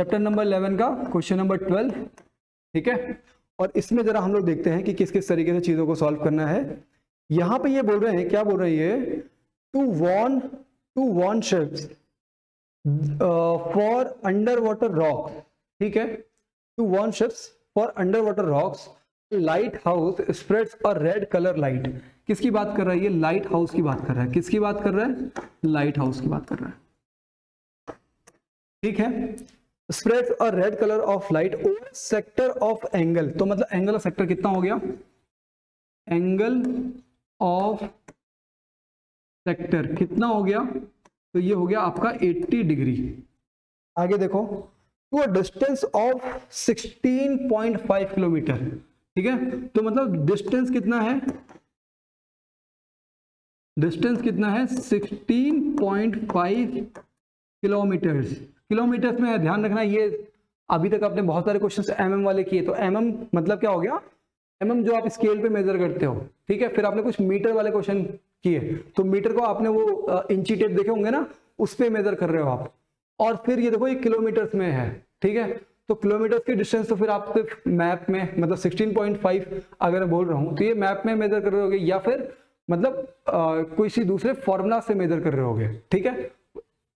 Chapter number 11 का question number 12, ठीक है। और इसमें जरा हम लोग देखते हैं कि किस किस तरीके से चीजों को सॉल्व करना है। यहां पे ये बोल रहे हैं, क्या बोल रही है, to warn ships for underwater rock, ठीक है। To warn ships for underwater rocks, lighthouse spreads a red colour light. किसकी बात कर रहा है ये? लाइट हाउस की बात कर रहा है। किसकी बात कर रहा है? लाइट हाउस की बात कर रहा है, ठीक है। Spreads a red colour of light over sector of angle, तो मतलब एंगल ऑफ सेक्टर कितना हो गया? एंगल ऑफ सेक्टर कितना हो गया? तो ये हो गया आपका 80 डिग्री। आगे देखो, to a distance of 16.5 kilometre, ठीक है। तो मतलब डिस्टेंस कितना है? डिस्टेंस कितना है? 16.5 किलोमीटर्स। किलोमीटर्स में ध्यान रखना, ये अभी तक आपने बहुत सारे क्वेश्चन एमएम वाले किए, तो एमएम मतलब क्या हो गया? एमएम जो आप स्केल पे मेजर करते हो, ठीक है। फिर आपने कुछ मीटर वाले क्वेश्चन किए, तो मीटर को आपने वो इंची टेप देखे होंगे ना, उस पे मेजर कर रहे हो आप। और फिर ये देखो, ये किलोमीटर्स में है, ठीक है। तो किलोमीटर्स की डिस्टेंस तो फिर आप मैप में, मतलब 16.5 अगर मैं बोल रहा हूं, तो ये मैप में मेजर कर रहे होगे, या फिर मतलब किसी दूसरे फॉर्मूला से मेजर कर रहे होगे, ठीक है।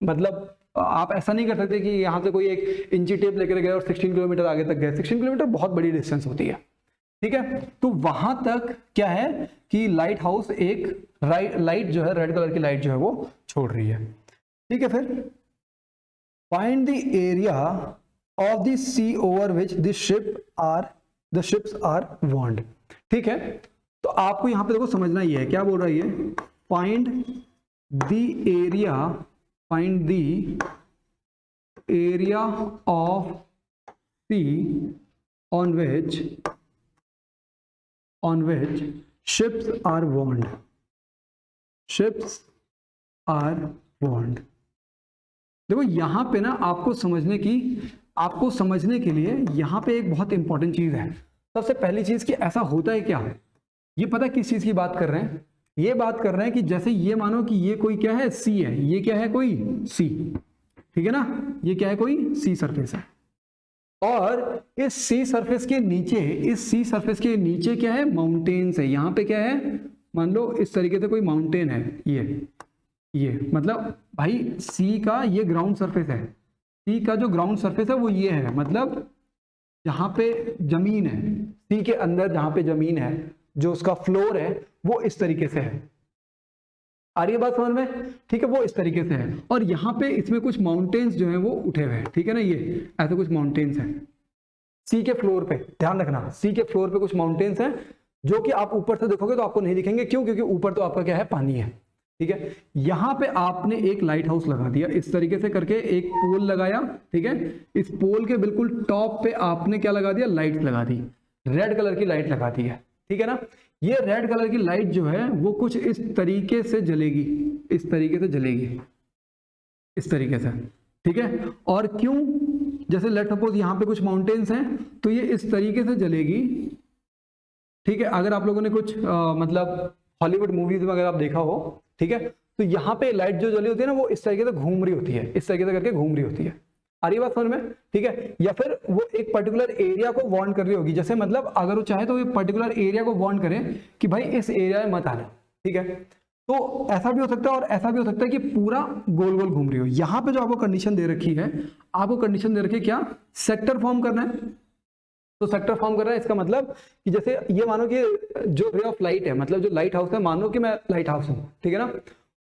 मतलब आप ऐसा नहीं कर सकते कि यहां से कोई एक इंची टेप लेकर गए और 16 किलोमीटर आगे तक गए। 16 किलोमीटर बहुत बड़ी डिस्टेंस होती है, ठीक है। तो वहां तक क्या है कि लाइट हाउस एक लाइट जो है, रेड कलर की लाइट जो है वो छोड़ रही है, ठीक है। फिर find the area of the sea over which the ships are warned, ठीक है। तो आपको यहां पे देखो समझना ही है, क्या बोल रही है? Find the area of sea on which ships are warned. Ships are warned. देखो यहां पे ना आपको समझने के लिए यहां पे एक बहुत इंपॉर्टेंट चीज है। सबसे पहली चीज कि ऐसा होता है क्या, ये पता किस चीज की बात कर रहे हैं? ये बात कर रहे हैं कि जैसे ये मानो कि ये कोई क्या है? सी है। ये क्या है? कोई सी, ठीक है ना। ये क्या है? कोई सी सरफेस है। और इस सी सरफेस के नीचे क्या है? माउंटेन्स है। यहां पे क्या है? मान लो इस तरीके से कोई माउंटेन है, ये मतलब भाई सी का ये ग्राउंड सरफेस है। सी का जो ग्राउंड सरफेस है वो ये है, मतलब जहां पे जमीन है, सी के अंदर जहां पे जमीन है, जो उसका फ्लोर है वो इस तरीके से है। आ रही है बात समझ में? ठीक है, वो इस तरीके से है। और यहाँ पे इसमें कुछ माउंटेन्स जो है वो उठे हुए हैं, ठीक है ना। ये ऐसे कुछ माउंटेन्स हैं सी के फ्लोर पे। ध्यान रखना, सी के फ्लोर पे कुछ माउंटेन्स हैं जो कि आप ऊपर से देखोगे तो आपको नहीं दिखेंगे। क्यों? क्योंकि ऊपर तो आपका क्या है? पानी है, ठीक है। यहाँ पे आपने एक लाइट हाउस लगा दिया इस तरीके से करके, एक पोल लगाया, ठीक है। इस पोल के बिल्कुल टॉप पे आपने क्या लगा दिया? लाइट लगा दी, रेड कलर की लाइट लगा दी है, ठीक है ना। ये रेड कलर की लाइट जो है वो कुछ इस तरीके से जलेगी, इस तरीके से से, ठीक है। और क्यों? जैसे लेट सपोज यहाँ पे कुछ माउंटेन्स हैं तो ये इस तरीके से जलेगी, ठीक है। अगर आप लोगों ने कुछ मतलब हॉलीवुड मूवीज में अगर आप देखा हो, ठीक है, तो यहाँ पे लाइट जो जली होती है ना वो इस तरीके से घूम रही होती है, इस तरीके से करके घूम रही होती है। आ रही बात समझ में? ठीक है। या फिर वो एक पर्टिकुलर एरिया को वार्न कर रही होगी, जैसे मतलब अगर वो चाहे तो ये पर्टिकुलर एरिया को वार्न करे कि भाई इस एरिया में मत आना, ठीक है। तो ऐसा भी हो सकता है और ऐसा भी हो सकता है कि पूरा गोल गोल घूम रही हो। यहाँ पे जो आपको कंडीशन दे रखी है, आपको कंडीशन दे रखी है क्या? सेक्टर फॉर्म करना है। तो सेक्टर फॉर्म कर रहा है, इसका मतलब कि जैसे ये मानो कि जो रे ऑफ लाइट है, मतलब जो लाइट हाउस है, मानो कि मैं लाइट हाउस हूं, ठीक है ना।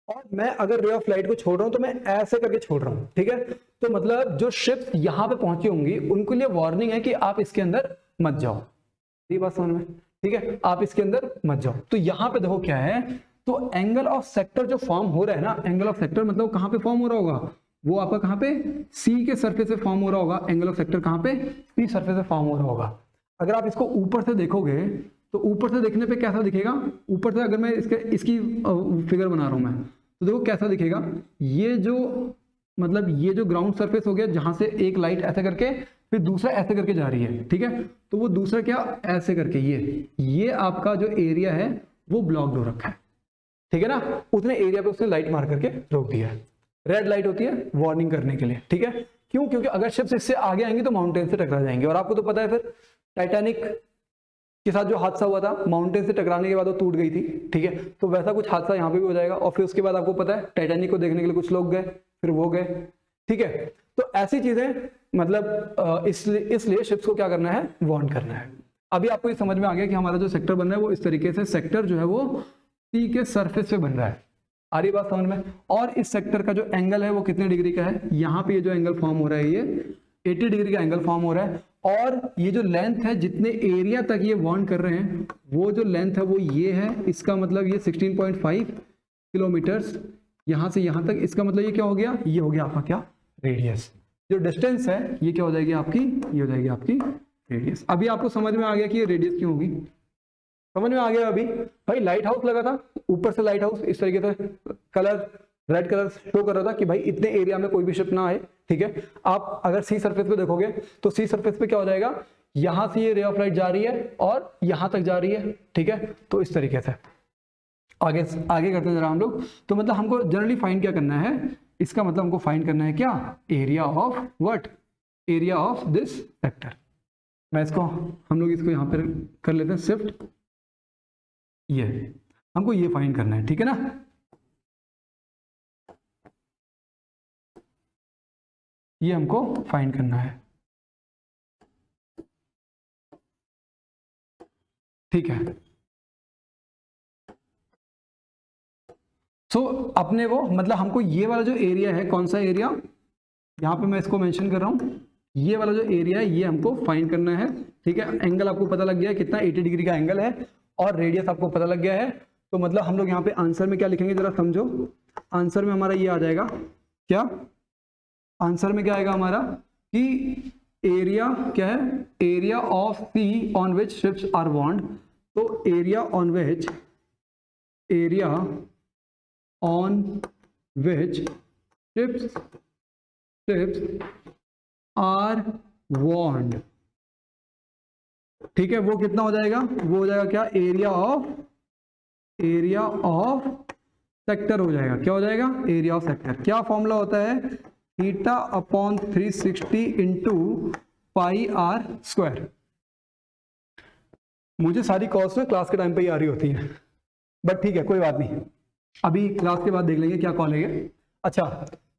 और मैं अगर रे ऑफ लाइट को छोड़ रहा हूं तो मैं ऐसे करके छोड़ रहा हूं, ठीक है। तो मतलब जो शिप्स यहां पे पहुंची होंगी उनके लिए वार्निंग है कि आप इसके अंदर मत जाओ। ये बात समझ में? ठीक है, आप इसके अंदर मत जाओ। तो यहां पे देखो क्या है, तो एंगल ऑफ सेक्टर जो फॉर्म हो रहा है ना, एंगल ऑफ सेक्टर मतलब कहां पे फॉर्म हो रहा होगा? वो आपका कहां पे? सी के सरफेस पे फॉर्म हो रहा होगा। एंगल ऑफ सेक्टर कहां पे? सी सरफेस पे फॉर्म हो रहा होगा। अगर आप इसको ऊपर से देखोगे तो ऊपर से देखने पे कैसा दिखेगा? ऊपर से अगर मैं इसकी फिगर बना रहा हूं मैं, तो देखो कैसा दिखेगा। ये जो मतलब ये जो ग्राउंड सरफेस हो गया, जहां से एक लाइट ऐसे करके फिर दूसरा ऐसे करके जा रही है, ठीक है। तो वो दूसरा क्या? ऐसे करके ये आपका जो एरिया है वो ब्लॉक्ड हो रखा है, ठीक है ना। उतने एरिया पे उसने लाइट मार करके रोक दिया है। रेड लाइट होती है वार्निंग करने के लिए, ठीक है। क्यों? क्योंकि अगर शिप्स इससे आगे आएंगी तो माउंटेन से टकरा जाएंगे, और आपको तो पता है फिर टाइटैनिक के साथ जो हादसा हुआ था, माउंटेन से टकराने के बाद वो टूट गई थी, ठीक है, तो वैसा कुछ हादसा यहाँ पे भी हो जाएगा। और फिर उसके बाद आपको पता है टाइटैनिक को देखने के लिए कुछ लोग गए, फिर वो गए, ठीक है। तो ऐसी चीजें मतलब इसलिए शिप्स को क्या करना है, वार्न करना है। अभी आपको ये समझ में आ गया कि हमारा जो सेक्टर बन रहा है वो इस तरीके से सेक्टर जो है वो सी के सरफेस पे बन रहा है। आ रही बात समझ में? और इस सेक्टर का जो एंगल है वो कितने डिग्री का है, यहाँ पे ये जो एंगल फॉर्म हो रहा है ये 80 डिग्री का एंगल फॉर्म हो रहा है। और ये जो लेंथ है, जितने एरिया तक ये वार्न कर रहे हैं, वो जो लेंथ है वो ये है, इसका मतलब ये 16.5 किलोमीटर्स यहाँ से यहाँ तक। इसका मतलब ये क्या हो गया, ये हो गया आपका क्या, रेडियस। जो डिस्टेंस है ये क्या हो जाएगी आपकी, ये हो जाएगी आपकी रेडियस। अभी आपको समझ में आ गया कि ये रेडियस क्यों होगी, समझ में आ गया। अभी भाई लाइट हाउस लगा था, ऊपर से लाइट हाउस इस तरीके से कलर रेड कलर शो कर रहा था कि भाई इतने एरिया में कोई भी शिप ना आए, ठीक है। आप अगर सी सरफेस पे देखोगे तो सी सरफेस पे क्या हो जाएगा, यहां से ये रे ऑफ लाइट जा रही है और यहां तक जा रही है, ठीक है। तो इस तरीके से आगे आगे करते हैं जरा हम लोग। तो मतलब हमको जनरली फाइंड क्या करना है, इसका मतलब हमको फाइंड करना है क्या, area of what, area of this sector. मैं इसको हम लोग इसको यहां पर कर लेते हैं शिफ्ट, ये हमको ये फाइंड करना है, ठीक है ना। ये हमको फाइंड करना है, ठीक है। सो अपने को मतलब हमको ये वाला जो एरिया है, कौन सा एरिया, यहाँ पे मैं इसको मेंशन कर रहा हूँ, ये वाला जो एरिया है ये हमको फाइंड करना है, ठीक है। एंगल आपको पता लग गया है कितना, 80 डिग्री का एंगल है, और रेडियस आपको पता लग गया है। तो मतलब हम लोग यहाँ पे आंसर में क्या लिखेंगे जरा समझो। आंसर में हमारा ये आ जाएगा क्या, आंसर में क्या आएगा हमारा कि एरिया क्या है, area of sea on which ships are warned. तो area on which, area on which ships are warned, ठीक है, वो कितना हो जाएगा, वो हो जाएगा क्या, एरिया ऑफ सेक्टर हो जाएगा। क्या हो जाएगा, एरिया ऑफ सेक्टर। क्या फॉर्मूला होता है, theta upon 360 into pi r square. मुझे सारी कॉस्ट में क्लास के टाइम पे ही आ रही होती है, बट ठीक है कोई बात नहीं, अभी क्लास के बाद देख लेंगे क्या कॉल है। अच्छा,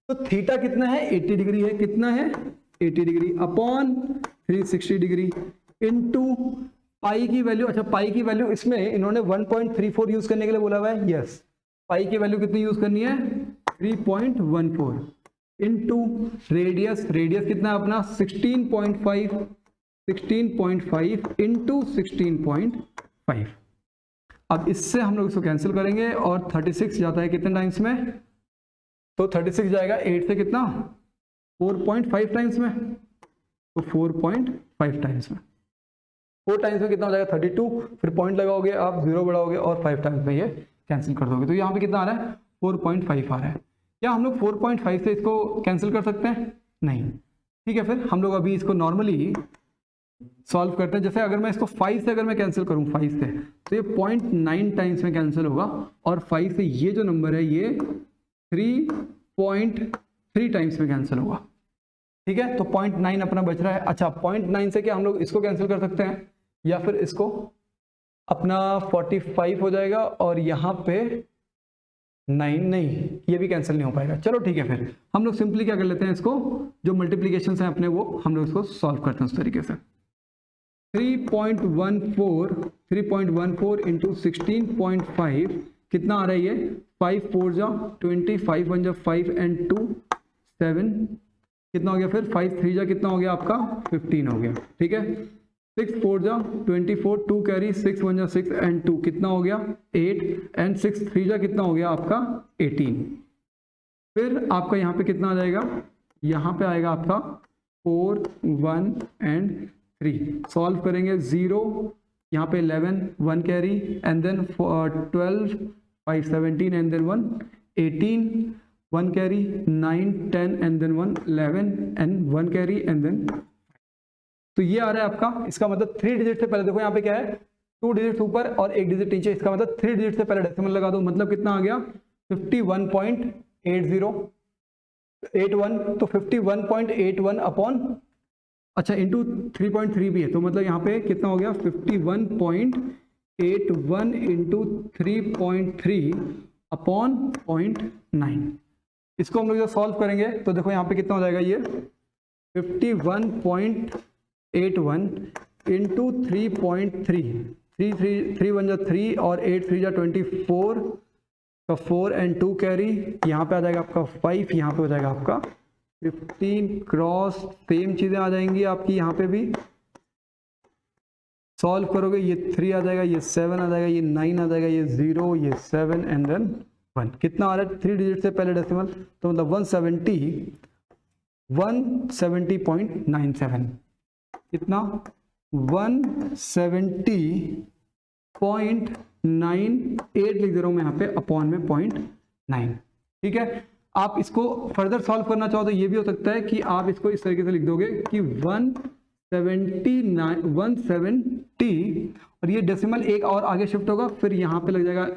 तो थीटा कितना है, 80 डिग्री है, कितना है 80 degree upon 360 degree into pi की वैल्यू। अच्छा, पाई की वैल्यू इसमें इन्होंने 1.34 यूज करने के लिए बोला हुआ है, यस। पाई की वैल्यू कितनी यूज करनी है, 3.14 इंटू रेडियस, रेडियस कितना है अपना 16.5 इंटू 16.5। अब इससे हम लोग इसको कैंसिल करेंगे और 36 जाता है कितने टाइम्स में, तो 36 जाएगा 8 से कितना 4.5 टाइम्स में, तो 4.5 टाइम्स में, 4 टाइम्स में कितना हो जाएगा 32, फिर पॉइंट लगाओगे आप, 0 बढ़ाओगे और 5 टाइम्स में ये कैंसिल कर दोगे। तो यहाँ पे कितना आ रहा है 4.5 आ रहा है। क्या हम लोग 4.5 से इसको कैंसिल कर सकते हैं, नहीं, ठीक है। फिर हम लोग अभी इसको नॉर्मली सॉल्व करते हैं। जैसे अगर मैं इसको 5 से अगर मैं कैंसिल करूं, 5 से, तो ये 0.9 टाइम्स में कैंसिल होगा, और 5 से ये जो नंबर है ये 3.3 टाइम्स में कैंसिल होगा, ठीक है। तो 0.9 अपना बच रहा है। अच्छा, 0.9 से क्या हम लोग इसको कैंसिल कर सकते हैं, या फिर इसको अपना 45 हो जाएगा, और यहाँ पे 9 नहीं, ये भी कैंसिल नहीं हो पाएगा। चलो ठीक है, फिर हम लोग सिंपली क्या कर लेते हैं, इसको जो मल्टीप्लीकेशन है अपने वो हम लोग इसको सॉल्व करते हैं उस तरीके से। 3.14 इंटू 16.5 कितना आ रहा है ये, 5 4 जा 20, 5 1 जा 5 एंड 2 7, कितना हो गया, फिर 5 3 जा कितना हो गया आपका 15 हो गया, ठीक है। 6 4 जा 24, 2 कैरी, 6 1 जा 6 एंड 2 कितना हो गया 8, एंड 6 3 जा कितना हो गया आपका 18। फिर आपका यहाँ पे कितना आ जाएगा, यहाँ पे आएगा आपका 4 1 एंड 3। सॉल्व करेंगे 0, यहाँ पे 11 1 carry, and then 12 5 17 and then 1 18 1 carry, 9 10 and then 1 11 and 1 carry and then. तो ये आ रहा है आपका, इसका मतलब 3 डिजिट से पहले देखो यहाँ पे क्या है 2 डिजिट ऊपर और 1 डिजिट नीचे, इसका मतलब 3 डिजिट से पहले डेसिमल लगा दो, मतलब कितना आ गया 51.80। 81 तो 51.81 अपॉन, अच्छा इंटू 3.3 भी है, तो मतलब यहाँ पे कितना हो गया 51.81 इंटू 3.3 अपॉन 0.9। इसको हम लोग जब सॉल्व करेंगे तो देखो यहाँ पे कितना हो जाएगा, ये 51.81 इंटू 3.3, 3 1 जा 3 और 8 3 जा 24 का 4 एंड 2 कैरी, यहाँ पे आ जाएगा आपका 5, यहाँ पे हो जाएगा आपका 15 क्रॉस, सेम चीजें आ जाएंगी आपकी यहाँ पे भी। सॉल्व करोगे ये 3 आ जाएगा, ये 7 आ जाएगा, ये 9 आ जाएगा, ये 0, ये 7 एंड देन 1। कितना आ रहा है 3 डिजिट से पहले डेसिमल, तो मतलब 170.97, कितना 170.98 लिख दे रहा हूं मैं यहाँ पे, अपॉन में 0.9। ठीक है, आप इसको फर्दर सॉल्व करना चाहो तो ये भी हो सकता है कि आप इसको इस तरीके से लिख दोगे कि 170 और ये डेसिमल एक और आगे शिफ्ट होगा, फिर यहाँ पे लग जाएगा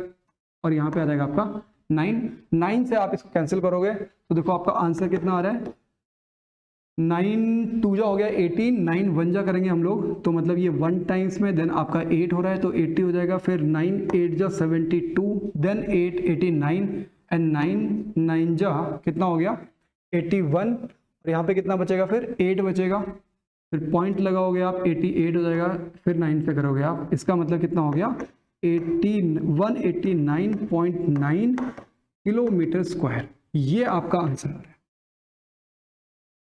और यहाँ पे आ जाएगा आपका 9 से आप इसको कैंसिल करोगे तो देखो आपका आंसर कितना आ रहा है, 9 2 जा हो गया 18, 9 1 जा करेंगे हम लोग तो मतलब ये 1 टाइम्स में, देन आपका 8 हो रहा है तो 80 हो जाएगा, फिर 9 8 जा 72, देन 8 89 एंड 9 9 जा कितना हो गया 81, और यहाँ पे कितना बचेगा, फिर 8 बचेगा, फिर पॉइंट लगाओगे आप 88 हो जाएगा, फिर 9 से करोगे आप, इसका मतलब कितना हो गया 189.9 किलोमीटर स्क्वायर। ये आपका आंसर है।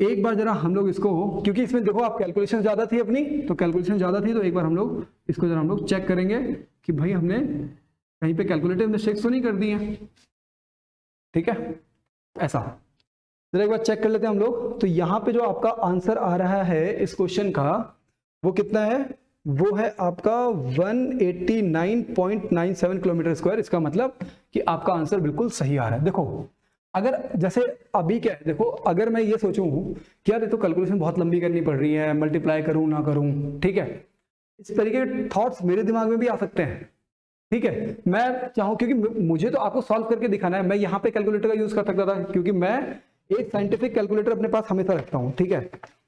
एक बार जरा हम लोग इसको, क्योंकि इसमें देखो आप कैलकुलेशन ज्यादा थी अपनी, तो कैलकुलेशन ज्यादा थी तो एक बार हम लोग इसको जरा हम लोग चेक करेंगे कि भाई हमने कहीं पे कैलकुलेटिव मिस्टेक्स तो नहीं कर दी है। ठीक है, ऐसा जरा एक बार चेक कर लेते हैं हम लोग। तो यहाँ पे जो आपका आंसर आ रहा है इस क्वेश्चन का वो कितना है, वो है आपका 189.97 किलोमीटर स्क्वायर। इसका मतलब कि आपका आंसर बिल्कुल सही आ रहा है। देखो अगर जैसे अभी क्या है, देखो अगर मैं ये सोचूं कि यार ये तो कैलकुलेशन बहुत लंबी करनी पड़ रही है, मल्टीप्लाई करूं ना करूं, ठीक है, इस तरीके के थॉट्स मेरे दिमाग में भी आ सकते हैं। ठीक है, मैं चाहूं, क्योंकि मुझे तो आपको सॉल्व करके दिखाना है, मैं यहाँ पे कैलकुलेटर का यूज कर सकता था, क्योंकि मैं एक साइंटिफिक कैलकुलेटर अपने पास हमेशा रखता हूँ। ठीक है,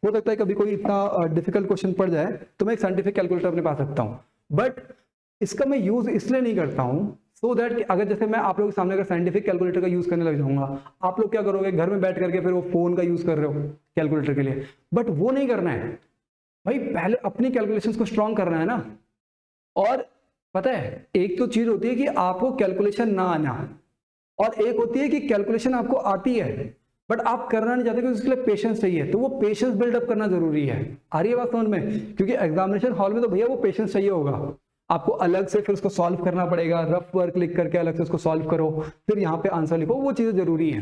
हो सकता है कभी कोई इतना डिफिकल्ट क्वेश्चन पड़ जाए तो मैं एक साइंटिफिक कैलकुलेटर अपने पास रखता हूँ, बट इसका मैं यूज इसलिए नहीं करता हूँ सो दैट अगर जैसे मैं आप लोगों के सामने अगर साइंटिफिक कैलकुलेटर का यूज करने लग जाऊंगा, आप लोग क्या करोगे, घर में बैठ करके फिर वो फोन का यूज कर रहे हो कैलकुलेटर के लिए, बट वो नहीं करना है भाई, पहले अपनी कैलकुलेशंस को स्ट्रॉन्ग करना है ना। और पता है एक तो चीज होती है कि आपको कैलकुलेशन ना आना, और एक होती है कि कैलकुलेशन आपको आती है बट आप करना नहीं चाहते, क्योंकि उसके लिए पेशेंस चाहिए, तो वो पेशेंस बिल्डअप करना जरूरी है। आ रही है बात समझ में, क्योंकि एग्जामिनेशन हॉल में तो भैया वो पेशेंस चाहिए होगा, आपको अलग से फिर उसको सॉल्व करना पड़ेगा, रफ वर्क लिख करके अलग से उसको सॉल्व करो, फिर यहाँ पे आंसर लिखो, वो चीजें जरूरी है।